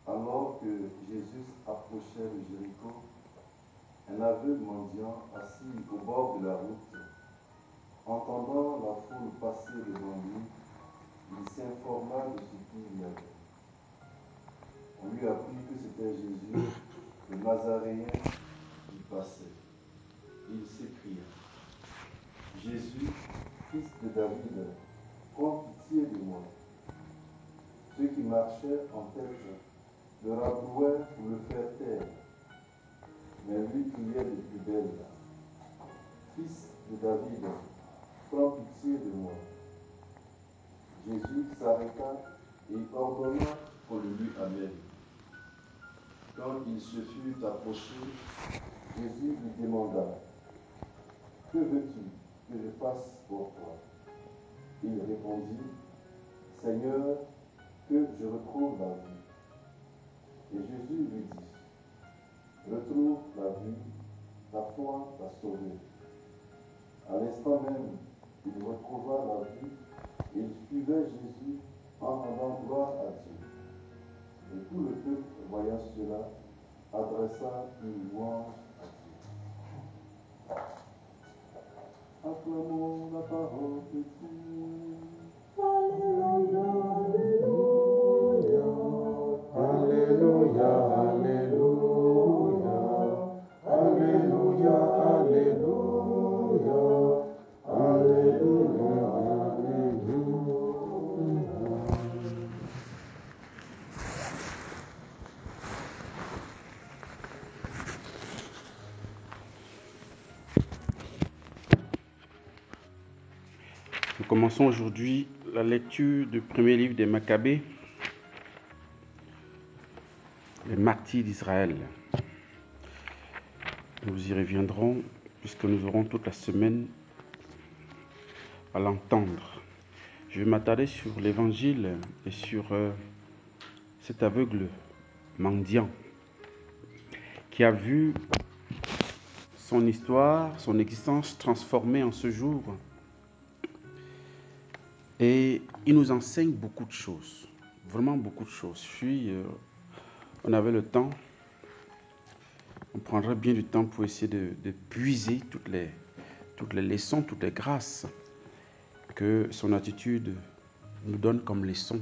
Alors que Jésus approchait de Jéricho, un aveugle mendiant assis au bord de la route, entendant la foule passer devant lui, il s'informa de ce qu'il y avait. On lui apprit que c'était Jésus, le Nazaréen, qui passait. Il s'écria: Jésus, fils de David, prends pitié de moi. Ceux qui marchaient en tête le rabrouaient pour le faire taire, mais lui criait de plus belle: Fils de David, prends pitié de moi. Jésus s'arrêta et ordonna qu'on le lui amène. Quand il se fut approché, Jésus lui demanda: Que veux-tu que je fasse pour toi? Il répondit: Seigneur, que je retrouve la vue. Et Jésus lui dit: Retrouve la vue, ta foi t'a sauvé. À l'instant même, il retrouva la vue et il suivait Jésus en rendant gloire à Dieu. Et tout le peuple, voyant cela, adressa une louange à Dieu. Acclamons la parole de Dieu. Alléluia, Alléluia, Alléluia, Alléluia, Alléluia, Alléluia, Nous commençons aujourd'hui la lecture du premier livre des Maccabées, les martyrs d'Israël. Nous y reviendrons puisque nous aurons toute la semaine à l'entendre. Je vais m'attarder sur l'évangile et sur cet aveugle mendiant qui a vu son histoire, son existence transformée en ce jour. Et il nous enseigne beaucoup de choses, vraiment beaucoup de choses. On avait le temps, on prendrait bien du temps pour essayer de puiser toutes les leçons, toutes les grâces que son attitude nous donne comme leçon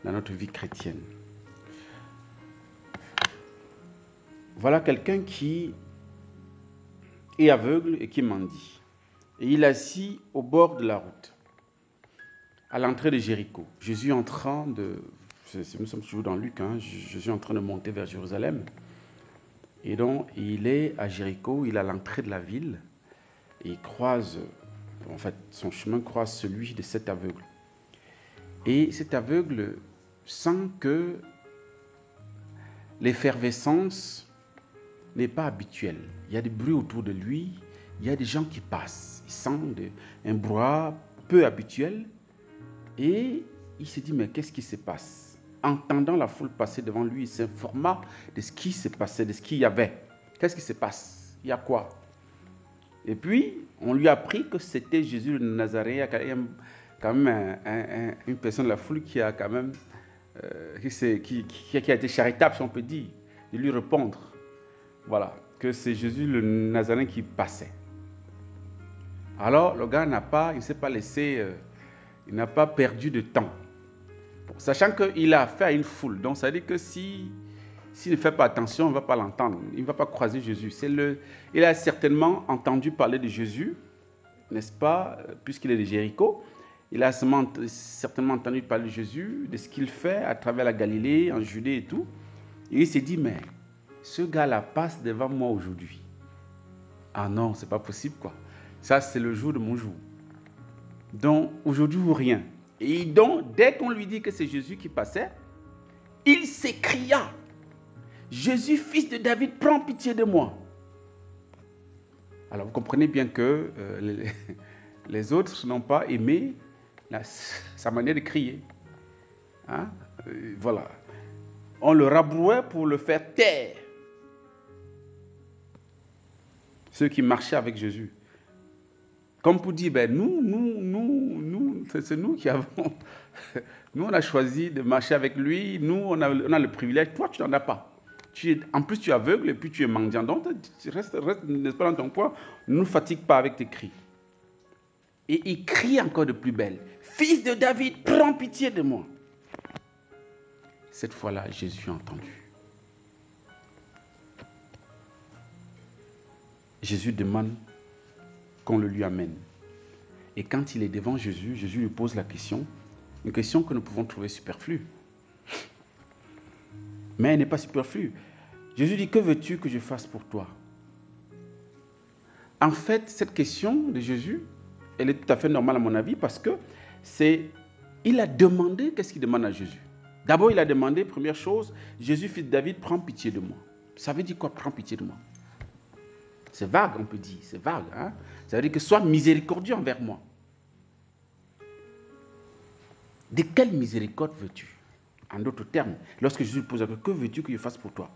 dans notre vie chrétienne. Voilà quelqu'un qui est aveugle et qui mendie. Et il est assis au bord de la route, à l'entrée de Jéricho. Jésus nous sommes toujours dans Luc, Jésus est en train de monter vers Jérusalem. Et donc, il est à Jéricho, il est à l'entrée de la ville, et il croise, son chemin croise celui de cet aveugle. Et cet aveugle sent que l'effervescence n'est pas habituelle. Il y a des bruits autour de lui, il y a des gens qui passent. Il sent un brouhaha peu habituel. Et il se dit, mais qu'est-ce qui se passe? Entendant la foule passer devant lui, il s'informa de ce qui se passait, de ce qu'il y avait. Qu'est-ce qui se passe? Il y a quoi? Et puis, on lui a appris que c'était Jésus le Nazaréen, quand même une personne de la foule qui a quand même, qui a été charitable, si on peut dire, de lui répondre. Voilà, que c'est Jésus le Nazaréen qui passait. Alors, le gars il ne s'est pas laissé... il n'a pas perdu de temps. Bon, sachant qu'il a affaire à une foule. Donc, ça veut dire que s'il ne fait pas attention, on ne va pas l'entendre. Il ne va pas croiser Jésus. Il a certainement entendu parler de Jésus, n'est-ce pas, puisqu'il est de Jéricho. Il a certainement entendu parler de Jésus, de ce qu'il fait à travers la Galilée, en Judée et tout. Et il s'est dit, mais ce gars-là passe devant moi aujourd'hui. Ah non, c'est pas possible, quoi. Ça, c'est le jour de mon jour. Donc, aujourd'hui ou rien. Et donc, dès qu'on lui dit que c'est Jésus qui passait, il s'écria, « Jésus, fils de David, prends pitié de moi. » Alors, vous comprenez bien que les autres n'ont pas aimé sa manière de crier. Hein? Voilà. On le rabrouait pour le faire taire. Ceux qui marchaient avec Jésus. Comme pour dire, ben nous, c'est nous qui avons... Nous, on a choisi de marcher avec lui. Nous, on a le privilège. Toi, tu n'en as pas. En plus, tu es aveugle et puis tu es mendiant. Donc, tu restes n'est-ce pas, dans ton coin. Ne nous fatigue pas avec tes cris. Et il crie encore de plus belle. « Fils de David, prends pitié de moi. » Cette fois-là, Jésus a entendu. Jésus demande qu'on le lui amène. Et quand il est devant Jésus, Jésus lui pose la question, une question que nous pouvons trouver superflue. Mais elle n'est pas superflue. Jésus dit, que veux-tu que je fasse pour toi? En fait, cette question de Jésus, elle est tout à fait normale à mon avis parce que il a demandé, qu'est-ce qu'il demande à Jésus? D'abord, il a demandé, première chose, Jésus, fils de David, prends pitié de moi. Ça veut dire quoi, prends pitié de moi? C'est vague, on peut dire, c'est vague. Hein? Ça veut dire que sois miséricordieux envers moi. De quelle miséricorde veux-tu? En d'autres termes, lorsque Jésus pose la question, que veux-tu que je fasse pour toi?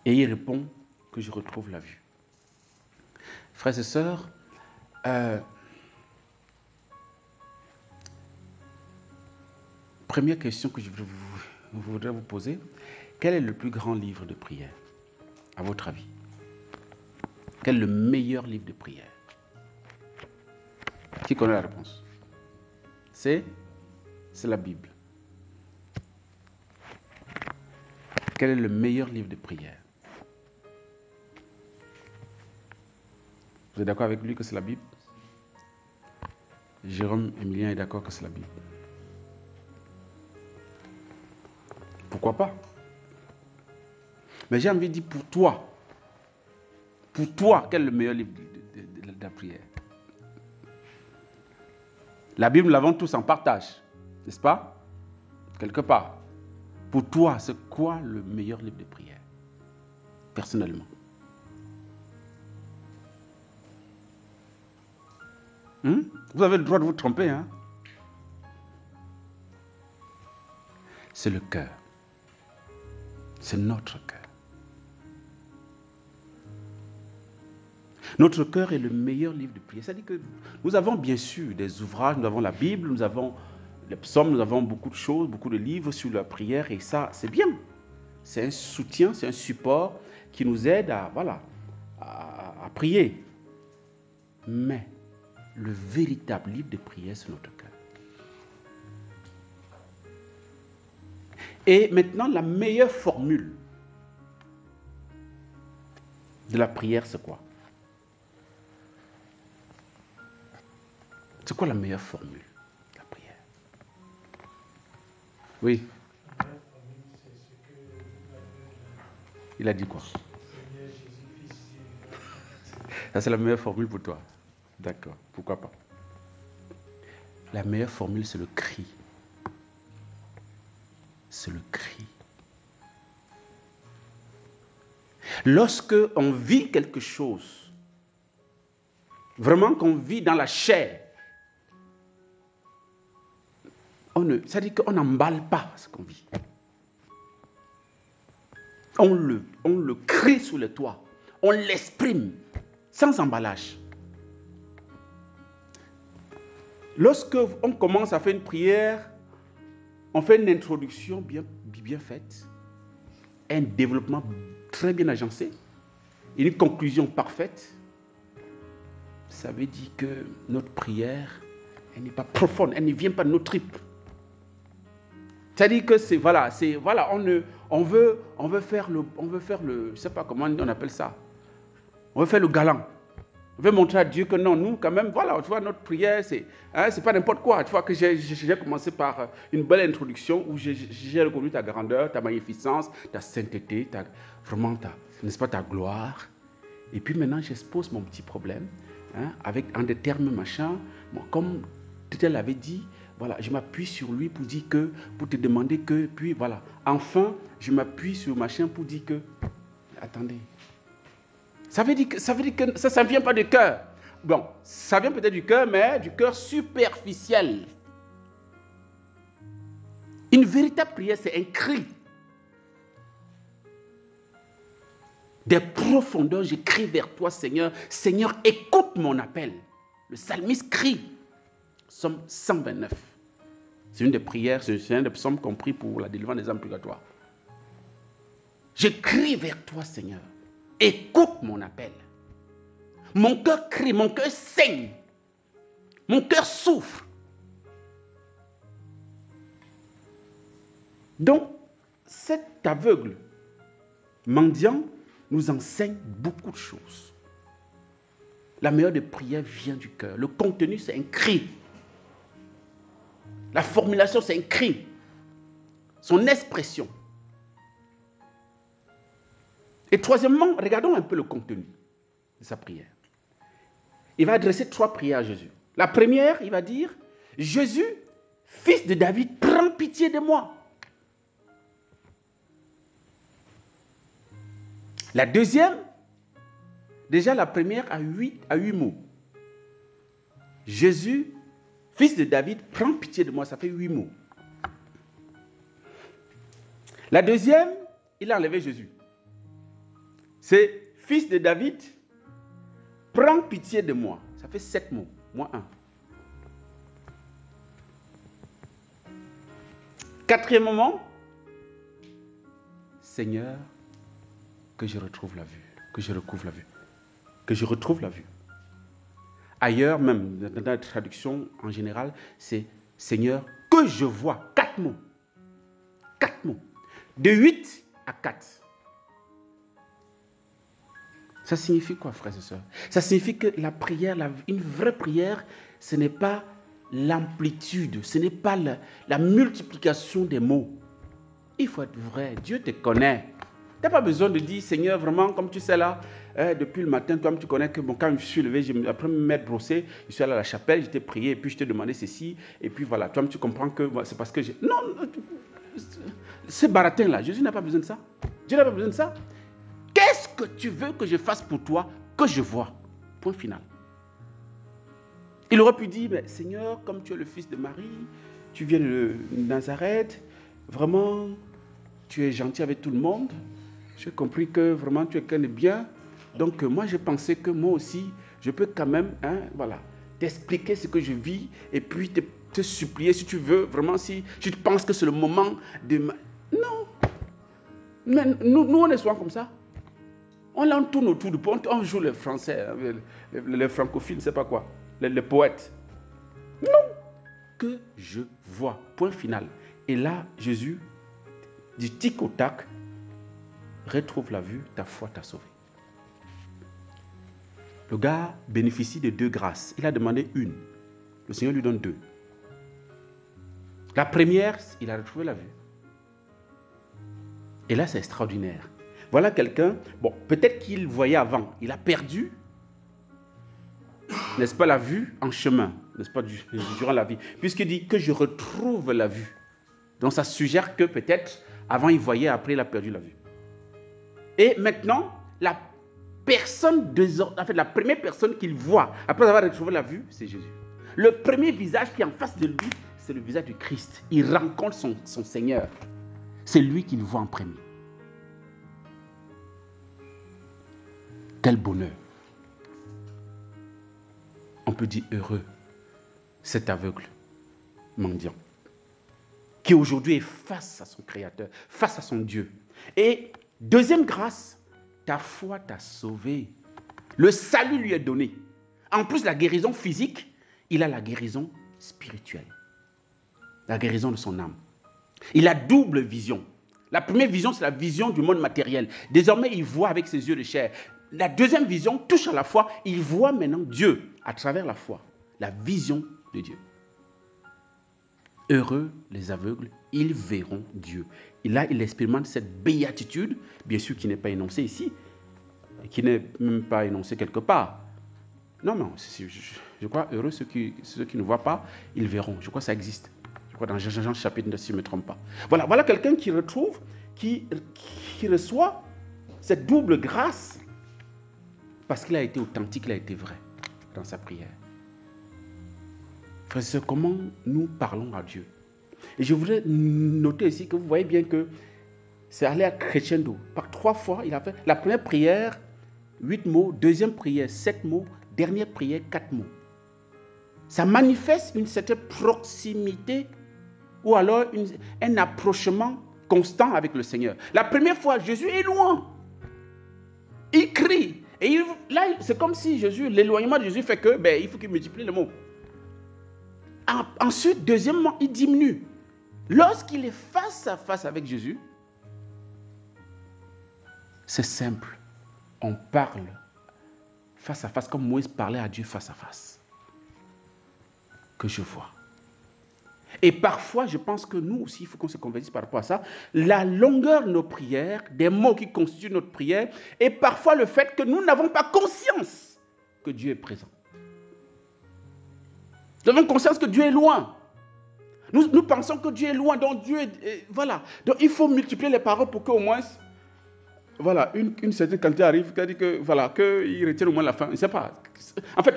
Et il répond que je retrouve la vue. Frères et sœurs, première question que je voudrais vous poser, quel est le plus grand livre de prière, à votre avis? Quel est le meilleur livre de prière? Qui connaît la réponse? C'est la Bible. Quel est le meilleur livre de prière? Vous êtes d'accord avec lui que c'est la Bible? Jérôme Emilien est d'accord que c'est la Bible. Pourquoi pas? Mais j'ai envie de dire pour toi, quel est le meilleur livre de la prière? La Bible, nous l'avons tous en partage, n'est-ce pas? Quelque part. Pour toi, c'est quoi le meilleur livre de prière? Personnellement. Vous avez le droit de vous tromper, hein? C'est le cœur. C'est notre cœur. Notre cœur est le meilleur livre de prière. C'est-à-dire que nous avons bien sûr des ouvrages, nous avons la Bible, nous avons les psaumes, nous avons beaucoup de choses, beaucoup de livres sur la prière et ça, c'est bien. C'est un soutien, c'est un support qui nous aide à prier. Mais le véritable livre de prière, c'est notre cœur. Et maintenant, la meilleure formule de la prière, c'est quoi? C'est quoi la meilleure formule de la prière? Oui. Il a dit quoi? Ça, c'est la meilleure formule pour toi. D'accord, pourquoi pas? La meilleure formule, c'est le cri. C'est le cri. Lorsque on vit quelque chose, vraiment qu'on vit dans la chair, c'est-à-dire qu'on n'emballe pas ce qu'on vit. On le crie sous le toit. On l'exprime sans emballage. Lorsque on commence à faire une prière, on fait une introduction bien faite, un développement très bien agencé, une conclusion parfaite. Ça veut dire que notre prière, elle n'est pas profonde, elle ne vient pas de nos tripes. C'est-à-dire que on veut faire le, je ne sais pas comment on appelle ça. On veut faire le galant. On veut montrer à Dieu que non, nous quand même, voilà, tu vois, notre prière, c'est pas n'importe quoi. Tu vois que j'ai commencé par une belle introduction où j'ai reconnu ta grandeur, ta magnificence, ta sainteté, n'est-ce pas, ta gloire. Et puis maintenant, j'expose mon petit problème, en des termes machin, comme elle avait dit, voilà, je m'appuie sur lui pour dire que, pour te demander que, puis voilà. Enfin, je m'appuie sur machin pour dire que, attendez. Ça veut dire que ça ne vient pas du cœur. Bon, ça vient peut-être du cœur, mais du cœur superficiel. Une véritable prière, c'est un cri. Des profondeurs, je crie vers toi, Seigneur. Seigneur, écoute mon appel. Le psalmiste crie. Psaume 129. C'est une des prières, c'est un des psaumes compris pour la délivrance des âmes purgatoires. Je crie vers toi, Seigneur. Écoute mon appel. Mon cœur crie, mon cœur saigne. Mon cœur souffre. Donc, cet aveugle mendiant nous enseigne beaucoup de choses. La meilleure des prières vient du cœur. Le contenu, c'est un cri. La formulation, c'est un cri. Son expression. Et troisièmement, regardons un peu le contenu de sa prière. Il va adresser 3 prières à Jésus. La première, il va dire, Jésus, fils de David, prends pitié de moi. La deuxième, déjà la première a 8 mots. Jésus, fils de David, prends pitié de moi, ça fait 8 mots. La deuxième, il a enlevé Jésus. C'est fils de David, prends pitié de moi. Ça fait 7 mots, moins 1. Quatrième moment, Seigneur, que je retrouve la vue, que je recouvre la vue, que je retrouve la vue. Ailleurs, même dans la traduction en général, c'est Seigneur, que je vois. 4 mots. 4 mots. De 8 à 4. Ça signifie quoi, frères et sœurs? Ça signifie que la prière, une vraie prière, ce n'est pas l'amplitude, ce n'est pas la multiplication des mots. Il faut être vrai, Dieu te connaît. Tu n'as pas besoin de dire, Seigneur, vraiment, comme tu sais là, depuis le matin, toi tu connais que bon, quand je suis levé, après m'être brossé, je suis allé à la chapelle, je t'ai prié, et puis je t'ai demandé ceci, et puis voilà, toi tu comprends que c'est parce que j'ai... Non, ce baratin-là, Jésus n'a pas besoin de ça. Dieu n'a pas besoin de ça. Qu'est-ce que tu veux que je fasse pour toi, que je vois? Point final. Il aurait pu dire, mais Seigneur, comme tu es le fils de Marie, tu viens de Nazareth, vraiment, tu es gentil avec tout le monde. J'ai compris que vraiment tu es quelqu'un de bien. Donc moi, j'ai pensé que moi aussi, je peux quand même, voilà, t'expliquer ce que je vis et puis te supplier si tu veux, vraiment, si tu penses que c'est le moment de... Non. Mais nous, on est souvent comme ça. On tourne autour du pot, on joue les Français, les francophiles, je ne sais pas quoi, les poètes. Non. Que je vois. Point final. Et là, Jésus, du tic au tac, retrouve la vue, ta foi t'a sauvé. Le gars bénéficie de 2 grâces. Il a demandé une. Le Seigneur lui donne 2. La première, il a retrouvé la vue. Et là, c'est extraordinaire. Voilà quelqu'un, bon, peut-être qu'il voyait avant. Il a perdu, n'est-ce pas, la vue en chemin, n'est-ce pas, durant la vie. Puisqu'il dit que je retrouve la vue. Donc, ça suggère que peut-être, avant il voyait, après il a perdu la vue. Et maintenant, la première personne qu'il voit, après avoir retrouvé la vue, c'est Jésus. Le premier visage qui est en face de lui, c'est le visage du Christ. Il rencontre son Seigneur. C'est lui qu'il voit en premier. Quel bonheur. On peut dire heureux, cet aveugle mendiant, qui aujourd'hui est face à son Créateur, face à son Dieu. Et deuxième grâce, ta foi t'a sauvé. Le salut lui est donné. En plus de la guérison physique, il a la guérison spirituelle. La guérison de son âme. Il a double vision. La première vision, c'est la vision du monde matériel. Désormais, il voit avec ses yeux de chair. La deuxième vision touche à la foi. Il voit maintenant Dieu à travers la foi. La vision de Dieu. Heureux les aveugles, ils verront Dieu. Et là, il expérimente cette béatitude, bien sûr qui n'est pas énoncée ici, qui n'est même pas énoncée quelque part. Non, non, je crois heureux ceux qui ne voient pas, ils verront. Je crois que ça existe. Je crois dans Jean chapitre 9, si je ne me trompe pas. Voilà quelqu'un qui retrouve, qui reçoit cette double grâce parce qu'il a été authentique, il a été vrai dans sa prière. Frères et sœurs, comment nous parlons à Dieu? Et je voudrais noter ici que vous voyez bien que c'est allé à crescendo. Par 3 fois, il a fait la première prière, 8 mots, deuxième prière, 7 mots, dernière prière, 4 mots. Ça manifeste une certaine proximité ou alors un approchement constant avec le Seigneur. La première fois, Jésus est loin. Il crie. Et là, c'est comme si l'éloignement de Jésus fait que, il faut qu'il multiplie les mots. Ensuite, deuxièmement, il diminue. Lorsqu'il est face à face avec Jésus, c'est simple. On parle face à face, comme Moïse parlait à Dieu face à face. Que je vois. Et parfois, je pense que nous aussi, il faut qu'on se convertisse par rapport à ça. La longueur de nos prières, des mots qui constituent notre prière, et parfois le fait que nous n'avons pas conscience que Dieu est présent. Nous avons conscience que Dieu est loin. Nous pensons que Dieu est loin, donc Dieu est... Voilà. Donc il faut multiplier les paroles pour qu'au moins... Voilà, une certaine quantité arrive, qui dit que, voilà, qu'il retire au moins la fin. Je ne sais pas. En fait,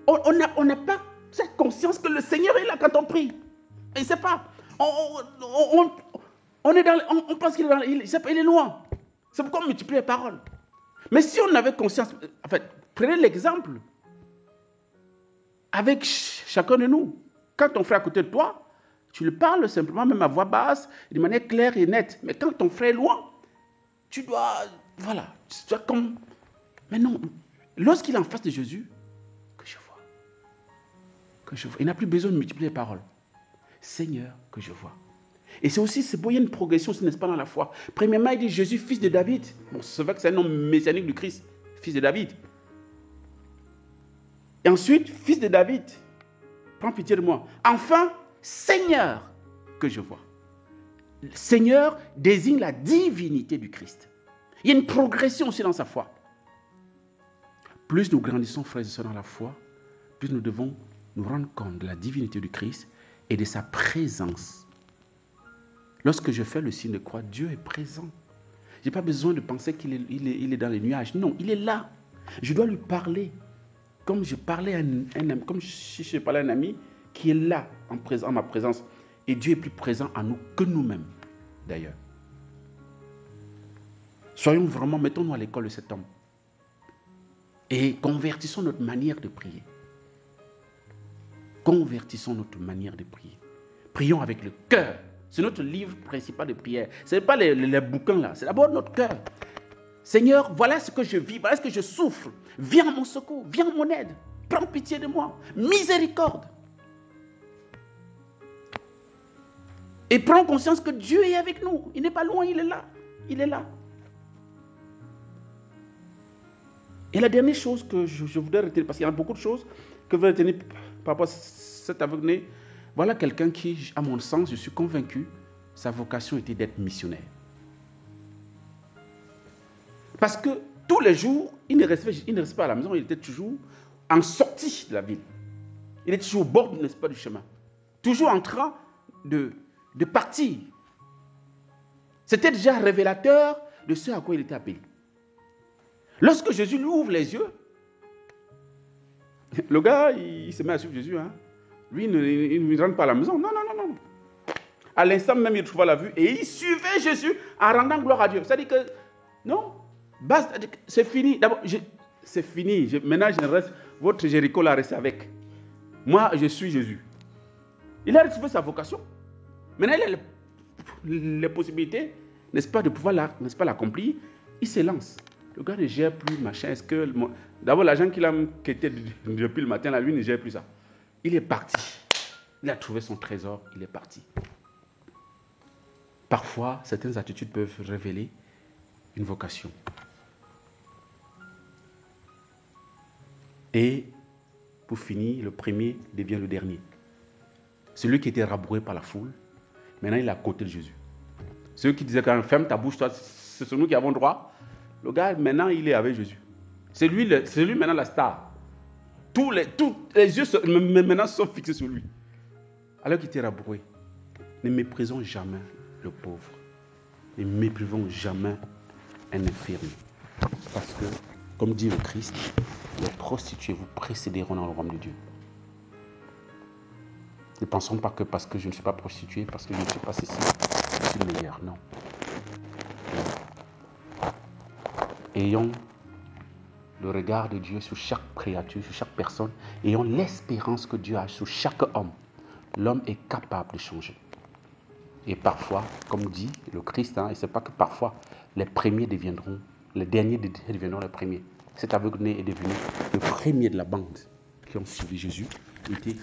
on n'a pas cette conscience que le Seigneur est là quand on prie. Et c'est pas. On est dans. On pense qu'il est dans. Il est loin. C'est pourquoi on multiplie les paroles. Mais si on avait conscience. En fait, prenez l'exemple. Avec chacun de nous. Quand ton frère est à côté de toi, tu le parles simplement, même à voix basse, de manière claire et nette. Mais quand ton frère est loin, tu dois. Voilà. Tu dois comme. Mais non. Lorsqu'il est en face de Jésus, que je vois. Que je vois. Il n'a plus besoin de multiplier les paroles. Seigneur, que je vois. Et c'est aussi, c'est beau, il y a une progression, n'est-ce pas, dans la foi. Premièrement, il dit Jésus, fils de David. Bon, c'est vrai que c'est un nom messianique du Christ, fils de David. Et ensuite, fils de David, prends pitié de moi. Enfin, Seigneur, que je vois. Seigneur désigne la divinité du Christ. Il y a une progression aussi dans sa foi. Plus nous grandissons, frères et sœurs, dans la foi, plus nous devons nous rendre compte de la divinité du Christ et de sa présence. Lorsque je fais le signe de croix, Dieu est présent. Je n'ai pas besoin de penser qu'il est dans les nuages. Non, il est là. Je dois lui parler comme je parlais à un ami, comme si je parlais à un ami qui est là en ma présence. Et Dieu est plus présent en nous que nous-mêmes, d'ailleurs. Soyons vraiment, mettons-nous à l'école de cet homme. Et convertissons notre manière de prier. Convertissons notre manière de prier. Prions avec le cœur. C'est notre livre principal de prière. Ce n'est pas les bouquins là. C'est d'abord notre cœur. Seigneur, voilà ce que je vis. Voilà ce que je souffre. Viens à mon secours. Viens à mon aide. Prends pitié de moi. Miséricorde. Et prends conscience que Dieu est avec nous. Il n'est pas loin, il est là. Il est là. Et la dernière chose que je voudrais retenir, parce qu'il y a beaucoup de choses que vous retenir par rapport à cet aveugle, voilà quelqu'un qui, à mon sens, je suis convaincu, sa vocation était d'être missionnaire. Parce que tous les jours, il ne restait pas à la maison, il était toujours en sortie de la ville. Il était toujours au bord, n'est-ce pas, du chemin. Toujours en train de partir. C'était déjà révélateur de ce à quoi il était appelé. Lorsque Jésus lui ouvre les yeux, le gars, il se met à suivre Jésus. Hein. Lui, il ne rentre pas à la maison. Non. À l'instant même, il trouva la vue et il suivait Jésus en rendant gloire à Dieu. C'est-à-dire que, non, c'est fini. D'abord, c'est fini. Maintenant, je ne reste, votre Jéricho l'a resté avec. Moi, je suis Jésus. Il a retrouvé sa vocation. Maintenant, il a les possibilités, n'est-ce pas, de pouvoir l'accomplir. Il se lance. Le gars ne gère plus, machin. D'abord, l'agent qu'il a quitté depuis le matin, là, lui ne gère plus ça. Il est parti. Il a trouvé son trésor, il est parti. Parfois, certaines attitudes peuvent révéler une vocation. Et, pour finir, le premier devient le dernier. Celui qui était rabroué par la foule, maintenant il est à côté de Jésus. Ceux qui disaient quand même, ferme ta bouche, toi, c'est nous qui avons droit. Le gars, maintenant, il est avec Jésus. C'est lui maintenant la star. Tous les yeux maintenant sont fixés sur lui. Alors qu'il était rabroué. Ne méprisons jamais le pauvre. Ne méprisons jamais un infirme. Parce que, comme dit le Christ, les prostituées vous précéderont dans le royaume de Dieu. Ne pensons pas que parce que je ne suis pas prostituée, parce que je ne suis pas ceci, je suis meilleur. Non. Ayons le regard de Dieu sur chaque créature, sur chaque personne. Ayons l'espérance que Dieu a sur chaque homme. L'homme est capable de changer. Et parfois, comme dit le Christ, et ce n'est pas que parfois, les derniers deviendront les premiers. Cet aveugle-né est devenu le premier de la bande qui ont suivi Jésus. Il était